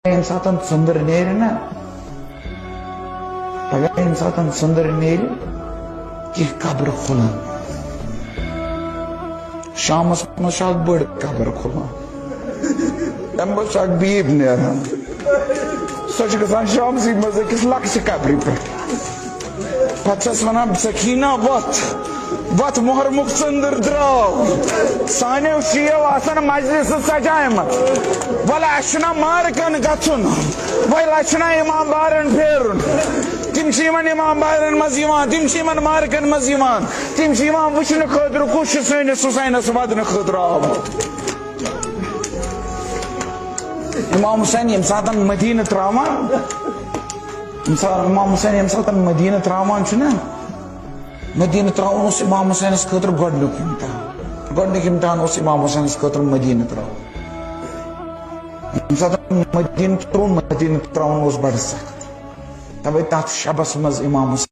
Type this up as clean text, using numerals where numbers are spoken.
ییٚمہِ ساتہٕ ژٔنٛدٕر نیرِ نا پگاہ ییٚمہِ ساتہٕ ژٔنٛدٕر نیرِ کینٛہہ قبرٕ کھُلان شامس منٛز چھِ اکھ بٔڑ قبر کھُلان تمہِ پتہٕ چھِ اکھ بیٖب نیران سۄ چھِ گژھان شامسٕے منٛز أکِس لۄکچہِ قبرِ پٮ۪ٹھ پتہٕ چھس ونان سکیٖنا وتھ محرمُک ژٔنٛدٕر درٛاو سانیو شِیو آسان مجلسہٕ سجایمژ وَلہٕ اَسہِ چھُنا مارکن گژھُن وَلہٕ اَسہِ چھُنا اِمام بارن پھیرُن تِم چھِ یِمن اِمام بارن منٛز یِوان تِم چھِ یِمن مارکن منٛز یِوان تِم چھِ یِوان وٕچھنہٕ خٲطرٕ کُس چھُ سٲنِس حُسینس ودنہٕ خٲطرٕ آمُت امام حُسین ییٚمہِ ساتہٕ مدیٖنہٕ تراوان امام حُسین ییٚمہِ ساتہٕ مدیٖنہٕ تراوان چھُ نا مدیٖنہٕ تراوُن اوس امام حُسینس خٲطرٕ گۄڈنیُک امتحان اوس امام حُسینس خٲطرٕ مدیٖنہٕ تراوُن ییٚمہِ ساتہٕ مدیٖنہٕ ترٛووُن مدیٖنہٕ تراوُن اوس بڑٕ سخت توے تتھ شبس منٛز امام حُسین